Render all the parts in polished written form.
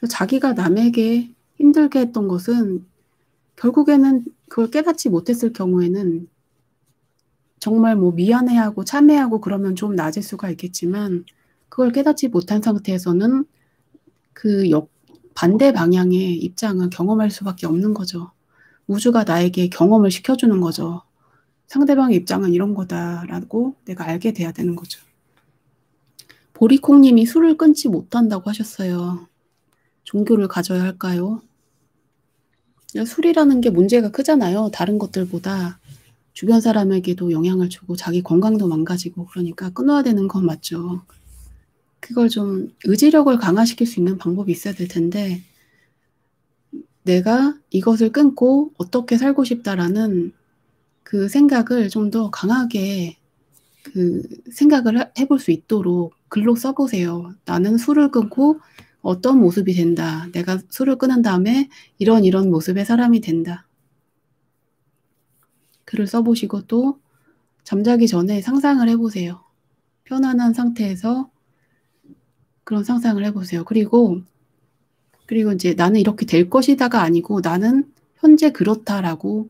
자기가 남에게 힘들게 했던 것은 결국에는 그걸 깨닫지 못했을 경우에는 정말 뭐 미안해하고 참회하고 그러면 좀 나아질 수가 있겠지만 그걸 깨닫지 못한 상태에서는 그 반대 방향의 입장을 경험할 수밖에 없는 거죠. 우주가 나에게 경험을 시켜주는 거죠. 상대방의 입장은 이런 거다라고 내가 알게 돼야 되는 거죠. 보리콩님이 술을 끊지 못한다고 하셨어요. 종교를 가져야 할까요? 술이라는 게 문제가 크잖아요. 다른 것들보다 주변 사람에게도 영향을 주고 자기 건강도 망가지고 그러니까 끊어야 되는 건 맞죠. 그걸 좀 의지력을 강화시킬 수 있는 방법이 있어야 될 텐데 내가 이것을 끊고 어떻게 살고 싶다라는 그 생각을 좀 더 강하게 그 생각을 해볼 수 있도록 글로 써보세요. 나는 술을 끊고 어떤 모습이 된다. 내가 술을 끊은 다음에 이런 모습의 사람이 된다. 글을 써보시고 또 잠자기 전에 상상을 해보세요. 편안한 상태에서 그런 상상을 해보세요. 그리고 이제 나는 이렇게 될 것이다가 아니고 나는 현재 그렇다라고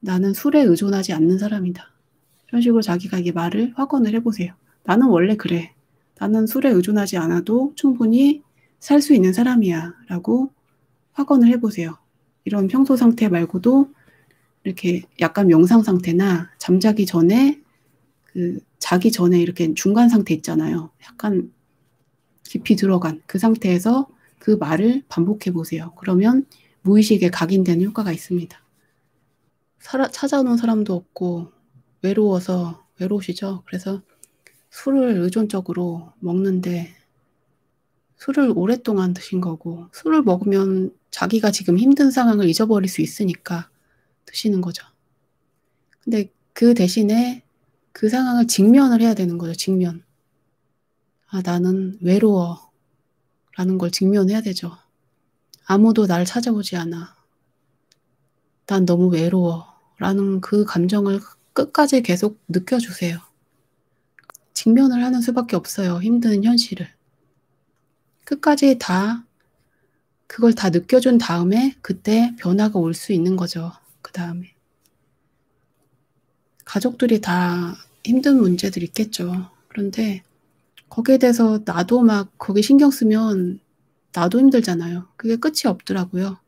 나는 술에 의존하지 않는 사람이다. 이런 식으로 자기가 이게 말을 확언을 해보세요. 나는 원래 그래. 나는 술에 의존하지 않아도 충분히 살 수 있는 사람이야. 라고 확언을 해보세요. 이런 평소 상태 말고도 이렇게 약간 명상 상태나 잠자기 전에 자기 전에 이렇게 중간 상태 있잖아요. 약간 깊이 들어간 그 상태에서 그 말을 반복해 보세요. 그러면 무의식에 각인되는 효과가 있습니다. 찾아오는 사람도 없고 외로우시죠? 그래서 술을 의존적으로 먹는데 술을 오랫동안 드신 거고 술을 먹으면 자기가 지금 힘든 상황을 잊어버릴 수 있으니까 드시는 거죠. 근데 그 대신에 그 상황을 직면을 해야 되는 거죠. 직면. 나는 외로워. 라는 걸 직면해야 되죠. 아무도 날 찾아오지 않아. 난 너무 외로워. 라는 그 감정을 끝까지 계속 느껴주세요. 직면을 하는 수밖에 없어요. 힘든 현실을. 끝까지 그걸 다 느껴준 다음에 그때 변화가 올 수 있는 거죠. 그 다음에. 가족들이 다 힘든 문제들이 있겠죠. 그런데 거기에 대해서 나도 막 거기 신경 쓰면 나도 힘들잖아요. 그게 끝이 없더라고요.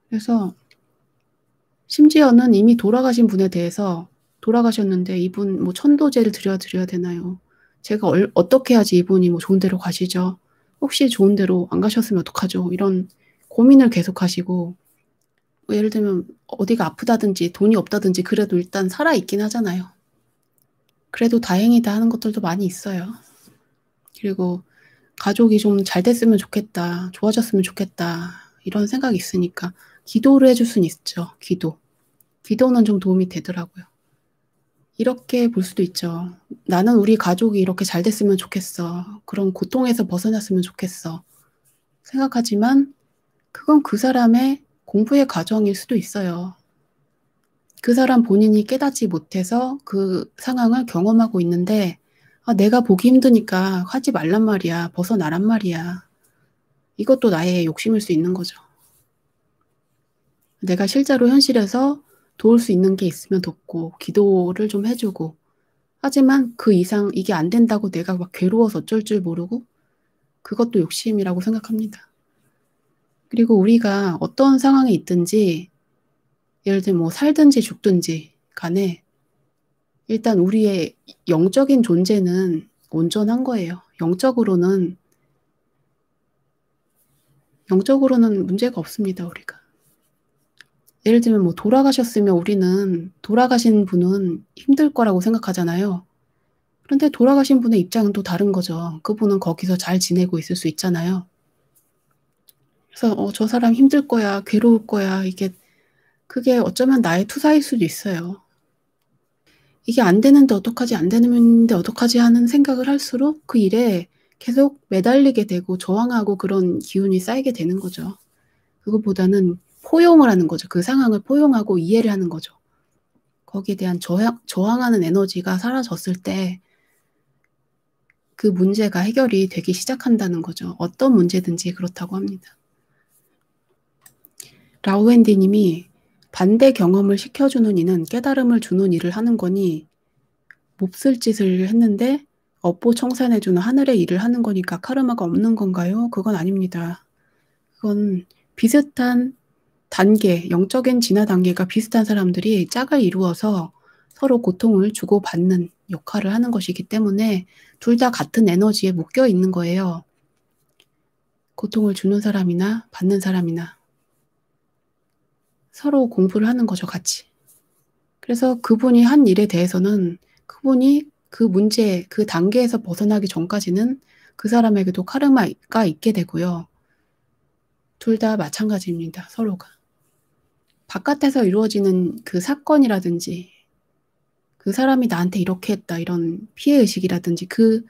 그래서 심지어는 이미 돌아가신 분에 대해서 돌아가셨는데 이분 뭐 천도제를 드려야 되나요? 제가 어떻게 해야지 이분이 뭐 좋은 데로 가시죠? 혹시 좋은 데로 안 가셨으면 어떡하죠? 이런 고민을 계속 하시고 뭐 예를 들면 어디가 아프다든지 돈이 없다든지 그래도 일단 살아있긴 하잖아요. 그래도 다행이다 하는 것들도 많이 있어요. 그리고 가족이 좀 잘 됐으면 좋겠다, 좋아졌으면 좋겠다 이런 생각이 있으니까 기도를 해줄 수는 있죠. 기도는 좀 도움이 되더라고요. 이렇게 볼 수도 있죠. 나는 우리 가족이 이렇게 잘 됐으면 좋겠어. 그런 고통에서 벗어났으면 좋겠어. 생각하지만 그건 그 사람의 공부의 과정일 수도 있어요. 그 사람 본인이 깨닫지 못해서 그 상황을 경험하고 있는데 내가 보기 힘드니까 하지 말란 말이야. 벗어나란 말이야. 이것도 나의 욕심일 수 있는 거죠. 내가 실제로 현실에서 도울 수 있는 게 있으면 돕고 기도를 좀 해주고 하지만 그 이상 이게 안 된다고 내가 막 괴로워서 어쩔 줄 모르고 그것도 욕심이라고 생각합니다. 그리고 우리가 어떤 상황에 있든지 예를 들면 뭐 살든지 죽든지 간에 일단 우리의 영적인 존재는 온전한 거예요. 영적으로는 문제가 없습니다, 우리가. 예를 들면 뭐 돌아가셨으면 우리는 돌아가신 분은 힘들 거라고 생각하잖아요. 그런데 돌아가신 분의 입장은 또 다른 거죠. 그분은 거기서 잘 지내고 있을 수 있잖아요. 그래서 저 사람 힘들 거야, 괴로울 거야. 그게 어쩌면 나의 투사일 수도 있어요. 이게 안 되는데 어떡하지, 안 되는데 어떡하지 하는 생각을 할수록 그 일에 계속 매달리게 되고 저항하고 그런 기운이 쌓이게 되는 거죠. 그것보다는 포용을 하는 거죠. 그 상황을 포용하고 이해를 하는 거죠. 거기에 대한 저항하는 에너지가 사라졌을 때 그 문제가 해결이 되기 시작한다는 거죠. 어떤 문제든지 그렇다고 합니다. 라우엔디 님이 반대 경험을 시켜주는 이는 깨달음을 주는 일을 하는 거니 몹쓸 짓을 했는데 업보 청산해주는 하늘의 일을 하는 거니까 카르마가 없는 건가요? 그건 아닙니다. 그건 비슷한 단계, 영적인 진화 단계가 비슷한 사람들이 짝을 이루어서 서로 고통을 주고받는 역할을 하는 것이기 때문에 둘 다 같은 에너지에 묶여 있는 거예요. 고통을 주는 사람이나 받는 사람이나 서로 공부를 하는 거죠, 같이. 그래서 그분이 한 일에 대해서는 그분이 그 문제, 그 단계에서 벗어나기 전까지는 그 사람에게도 카르마가 있게 되고요. 둘 다 마찬가지입니다, 서로가. 바깥에서 이루어지는 그 사건이라든지 그 사람이 나한테 이렇게 했다, 이런 피해의식이라든지 그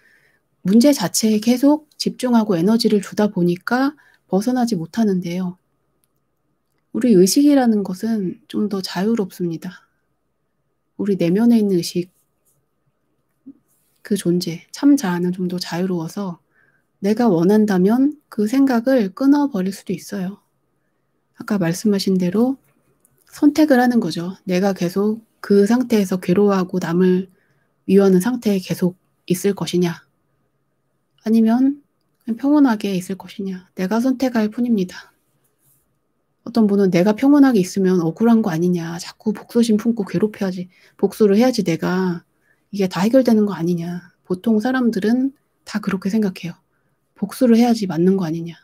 문제 자체에 계속 집중하고 에너지를 주다 보니까 벗어나지 못하는데요. 우리 의식이라는 것은 좀 더 자유롭습니다. 우리 내면에 있는 의식, 그 존재, 참 자아는 좀 더 자유로워서 내가 원한다면 그 생각을 끊어버릴 수도 있어요. 아까 말씀하신 대로 선택을 하는 거죠. 내가 계속 그 상태에서 괴로워하고 남을 미워하는 상태에 계속 있을 것이냐, 아니면 그냥 평온하게 있을 것이냐. 내가 선택할 뿐입니다. 어떤 분은 내가 평온하게 있으면 억울한 거 아니냐, 자꾸 복수심 품고 괴롭혀야지, 복수를 해야지 내가 이게 다 해결되는 거 아니냐. 보통 사람들은 다 그렇게 생각해요. 복수를 해야지 맞는 거 아니냐.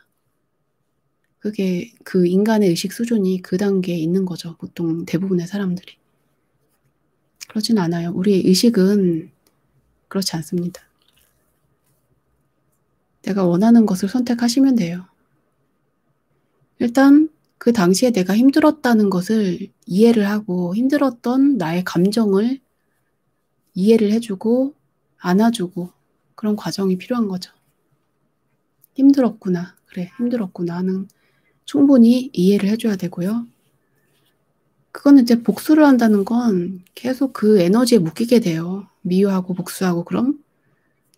그게 그 인간의 의식 수준이 그 단계에 있는 거죠. 보통 대부분의 사람들이. 그렇진 않아요. 우리의 의식은 그렇지 않습니다. 내가 원하는 것을 선택하시면 돼요. 일단 그 당시에 내가 힘들었다는 것을 이해를 하고 힘들었던 나의 감정을 이해를 해주고 안아주고 그런 과정이 필요한 거죠. 힘들었구나. 그래, 힘들었구나 하는 충분히 이해를 해줘야 되고요. 그거는 이제 복수를 한다는 건 계속 그 에너지에 묶이게 돼요. 미워하고 복수하고 그럼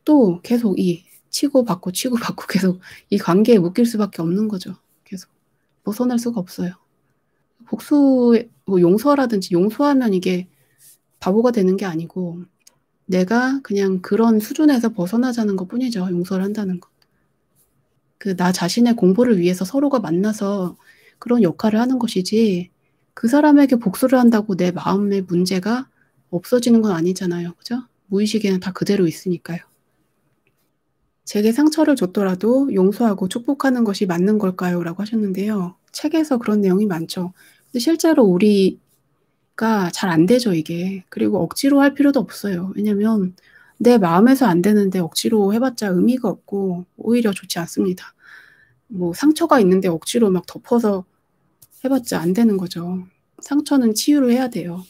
또 계속 이 치고받고 치고받고 계속 이 관계에 묶일 수밖에 없는 거죠. 계속 벗어날 수가 없어요. 복수, 뭐 용서라든지 용서하면 이게 바보가 되는 게 아니고 내가 그냥 그런 수준에서 벗어나자는 것 뿐이죠. 용서를 한다는 것. 그 나 자신의 공부를 위해서 서로가 만나서 그런 역할을 하는 것이지 그 사람에게 복수를 한다고 내 마음의 문제가 없어지는 건 아니잖아요. 그죠? 무의식에는 다 그대로 있으니까요. 제게 상처를 줬더라도 용서하고 축복하는 것이 맞는 걸까요? 라고 하셨는데요. 책에서 그런 내용이 많죠. 근데 실제로 우리가 잘 안 되죠, 이게. 그리고 억지로 할 필요도 없어요. 왜냐면 내 마음에서 안 되는데 억지로 해봤자 의미가 없고 오히려 좋지 않습니다. 뭐 상처가 있는데 억지로 막 덮어서 해봤자 안 되는 거죠. 상처는 치유를 해야 돼요.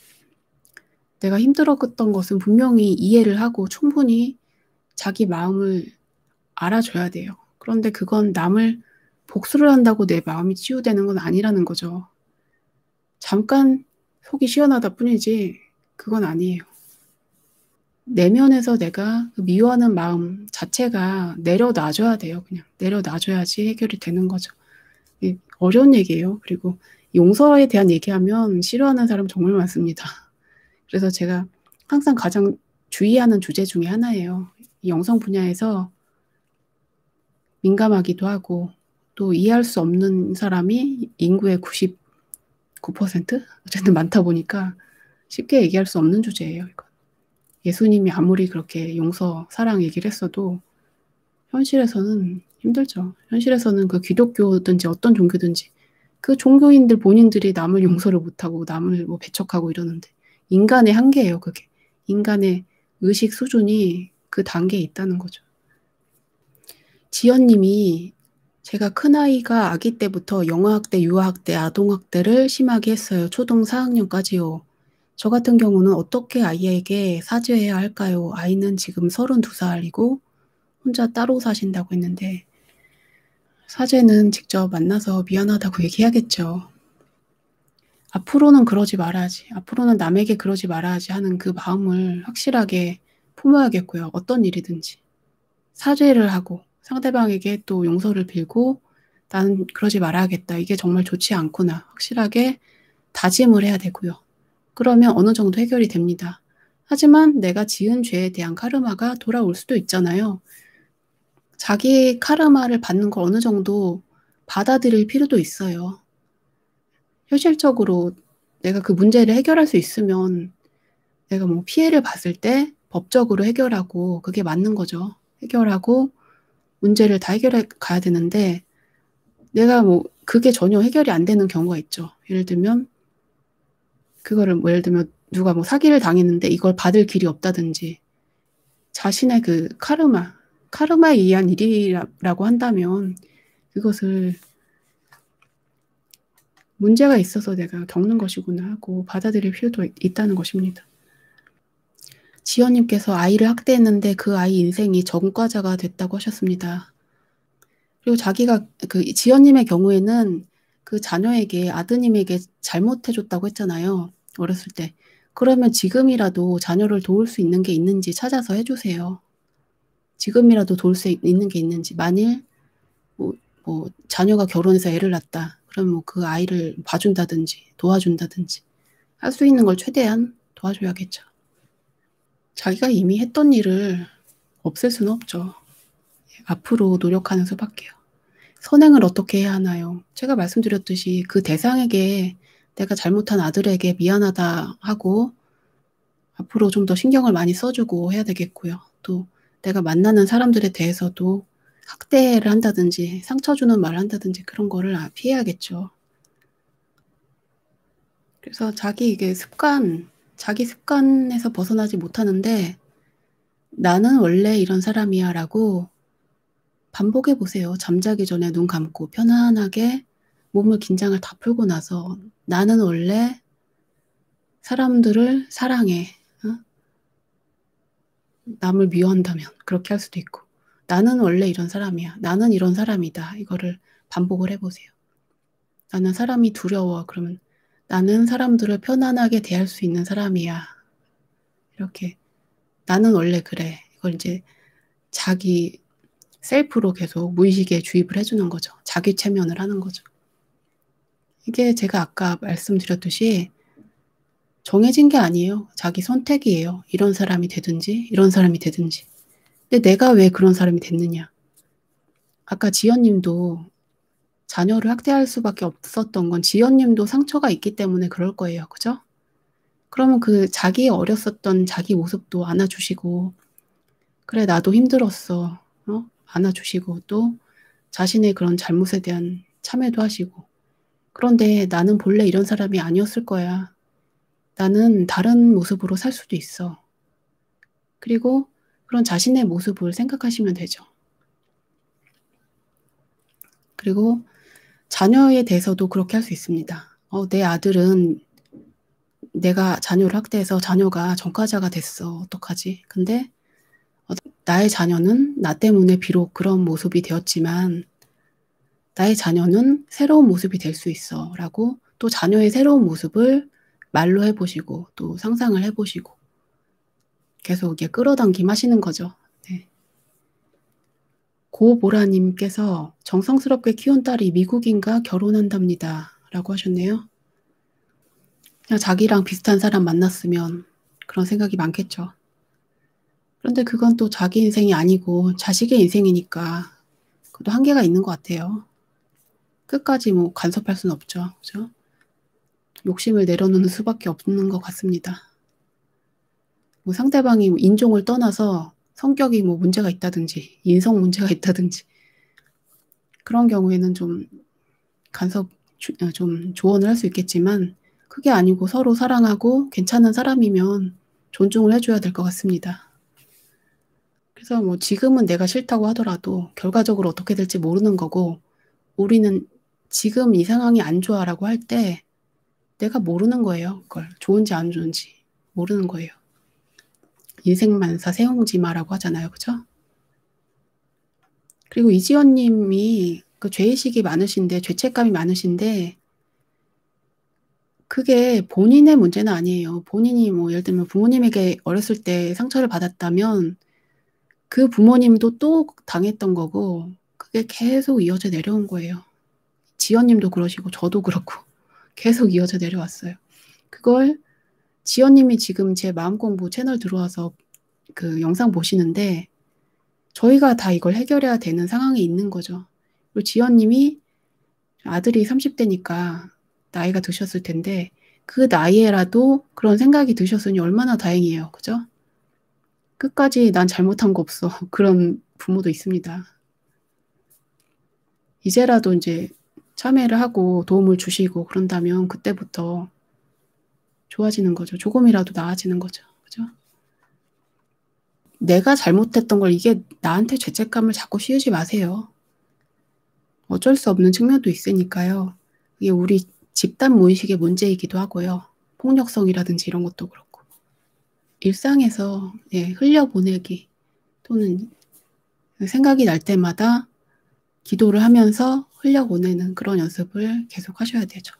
내가 힘들었던 것은 분명히 이해를 하고 충분히 자기 마음을 알아줘야 돼요. 그런데 그건 남을 복수를 한다고 내 마음이 치유되는 건 아니라는 거죠. 잠깐 속이 시원하다 뿐이지 그건 아니에요. 내면에서 내가 그 미워하는 마음 자체가 내려놔줘야 돼요. 그냥 내려놔줘야지 해결이 되는 거죠. 어려운 얘기예요. 그리고 용서에 대한 얘기하면 싫어하는 사람 정말 많습니다. 그래서 제가 항상 가장 주의하는 주제 중에 하나예요. 이 영성 분야에서 민감하기도 하고 또 이해할 수 없는 사람이 인구의 99%? 어쨌든 많다 보니까 쉽게 얘기할 수 없는 주제예요. 이건. 예수님이 아무리 그렇게 용서, 사랑 얘기를 했어도 현실에서는 힘들죠. 현실에서는 그 기독교든지 어떤 종교든지 그 종교인들 본인들이 남을 용서를 못하고 남을 뭐 배척하고 이러는데 인간의 한계예요. 그게. 인간의 의식 수준이 그 단계에 있다는 거죠. 지연님이 제가 큰아이가 아기 때부터 영어학대, 유아학대, 아동학대를 심하게 했어요. 초등 4학년까지요. 저 같은 경우는 어떻게 아이에게 사죄해야 할까요? 아이는 지금 32살이고 혼자 따로 사신다고 했는데 사죄는 직접 만나서 미안하다고 얘기해야겠죠. 앞으로는 그러지 말아야지. 앞으로는 남에게 그러지 말아야지 하는 그 마음을 확실하게 품어야겠고요. 어떤 일이든지. 사죄를 하고 상대방에게 또 용서를 빌고 나는 그러지 말아야겠다. 이게 정말 좋지 않구나. 확실하게 다짐을 해야 되고요. 그러면 어느 정도 해결이 됩니다. 하지만 내가 지은 죄에 대한 카르마가 돌아올 수도 있잖아요. 자기 카르마를 받는 걸 어느 정도 받아들일 필요도 있어요. 현실적으로 내가 그 문제를 해결할 수 있으면 내가 뭐 피해를 봤을 때 법적으로 해결하고 그게 맞는 거죠. 해결하고 문제를 다 해결해 가야 되는데 내가 뭐 그게 전혀 해결이 안 되는 경우가 있죠. 예를 들면 그거를 뭐 예를 들면 누가 뭐 사기를 당했는데 이걸 받을 길이 없다든지 자신의 그 카르마에 의한 일이라고 한다면 그것을 문제가 있어서 내가 겪는 것이구나 하고 받아들일 필요도 있다는 것입니다. 지연님께서 아이를 학대했는데 그 아이 인생이 전과자가 됐다고 하셨습니다. 그리고 자기가 그 지연님의 경우에는 그 자녀에게 아드님에게 잘못해줬다고 했잖아요. 어렸을 때. 그러면 지금이라도 자녀를 도울 수 있는 게 있는지 찾아서 해주세요. 지금이라도 도울 수 있는 게 있는지. 만일 뭐 자녀가 결혼해서 애를 낳았다. 그럼 뭐 그 아이를 봐준다든지 도와준다든지 할 수 있는 걸 최대한 도와줘야겠죠. 자기가 이미 했던 일을 없앨 수는 없죠. 앞으로 노력하는 수밖에요. 선행을 어떻게 해야 하나요? 제가 말씀드렸듯이 그 대상에게 내가 잘못한 아들에게 미안하다 하고 앞으로 좀 더 신경을 많이 써주고 해야 되겠고요. 또 내가 만나는 사람들에 대해서도 학대를 한다든지 상처 주는 말을 한다든지 그런 거를 피해야겠죠. 그래서 자기 습관에서 벗어나지 못하는데 나는 원래 이런 사람이야 라고 반복해 보세요. 잠자기 전에 눈 감고 편안하게 몸을 긴장을 다 풀고 나서 나는 원래 사람들을 사랑해. 남을 미워한다면 그렇게 할 수도 있고 나는 원래 이런 사람이야. 나는 이런 사람이다. 이거를 반복을 해보세요. 나는 사람이 두려워. 그러면 나는 사람들을 편안하게 대할 수 있는 사람이야. 이렇게 나는 원래 그래. 이걸 이제 자기 셀프로 계속 무의식에 주입을 해주는 거죠. 자기 체면을 하는 거죠. 이게 제가 아까 말씀드렸듯이 정해진 게 아니에요. 자기 선택이에요. 이런 사람이 되든지 이런 사람이 되든지. 근데 내가 왜 그런 사람이 됐느냐. 아까 지연님도 자녀를 학대할 수밖에 없었던 건 지연님도 상처가 있기 때문에 그럴 거예요. 그죠? 그러면 그 자기 어렸었던 자기 모습도 안아주시고 그래 나도 힘들었어. 안아주시고 또 자신의 그런 잘못에 대한 참회도 하시고 그런데 나는 본래 이런 사람이 아니었을 거야. 나는 다른 모습으로 살 수도 있어. 그리고 그런 자신의 모습을 생각하시면 되죠. 그리고 자녀에 대해서도 그렇게 할 수 있습니다. 내 아들은 내가 자녀를 학대해서 자녀가 전과자가 됐어. 어떡하지? 근데 나의 자녀는 나 때문에 비록 그런 모습이 되었지만 나의 자녀는 새로운 모습이 될 수 있어. 라고 또 자녀의 새로운 모습을 말로 해보시고 또 상상을 해보시고 계속 이게 끌어당김 하시는 거죠. 네. 고보라님께서 정성스럽게 키운 딸이 미국인과 결혼한답니다. 라고 하셨네요. 그냥 자기랑 비슷한 사람 만났으면 그런 생각이 많겠죠. 그런데 그건 또 자기 인생이 아니고 자식의 인생이니까 그것도 한계가 있는 것 같아요. 끝까지 뭐 간섭할 수는 없죠. 그죠? 욕심을 내려놓는 수밖에 없는 것 같습니다. 뭐 상대방이 인종을 떠나서 성격이 뭐 문제가 있다든지 인성 문제가 있다든지 그런 경우에는 좀 좀 조언을 할 수 있겠지만 그게 아니고 서로 사랑하고 괜찮은 사람이면 존중을 해줘야 될 것 같습니다. 그래서 뭐 지금은 내가 싫다고 하더라도 결과적으로 어떻게 될지 모르는 거고 우리는 지금 이 상황이 안 좋아라고 할 때 내가 모르는 거예요. 그걸 좋은지 안 좋은지 모르는 거예요. 인생만사 세옹지마라고 하잖아요. 그죠? 그리고 이지연님이 그 죄의식이 많으신데 죄책감이 많으신데 그게 본인의 문제는 아니에요. 본인이 뭐 예를 들면 부모님에게 어렸을 때 상처를 받았다면 그 부모님도 또 당했던 거고 그게 계속 이어져 내려온 거예요. 지연님도 그러시고 저도 그렇고 계속 이어져 내려왔어요. 그걸 지연님이 지금 제 마음공부 채널 들어와서 그 영상 보시는데 저희가 다 이걸 해결해야 되는 상황에 있는 거죠. 그리고 지연님이 아들이 30대니까 나이가 드셨을 텐데 그 나이에라도 그런 생각이 드셨으니 얼마나 다행이에요. 그죠? 끝까지 난 잘못한 거 없어. 그런 부모도 있습니다. 이제라도 이제 참여를 하고 도움을 주시고 그런다면 그때부터 좋아지는 거죠. 조금이라도 나아지는 거죠. 그죠? 내가 잘못했던 걸 이게 나한테 죄책감을 자꾸 씌우지 마세요. 어쩔 수 없는 측면도 있으니까요. 이게 우리 집단 무의식의 문제이기도 하고요. 폭력성이라든지 이런 것도 그렇고. 일상에서 흘려보내기 또는 생각이 날 때마다 기도를 하면서 흘려보내는 그런 연습을 계속 하셔야 되죠.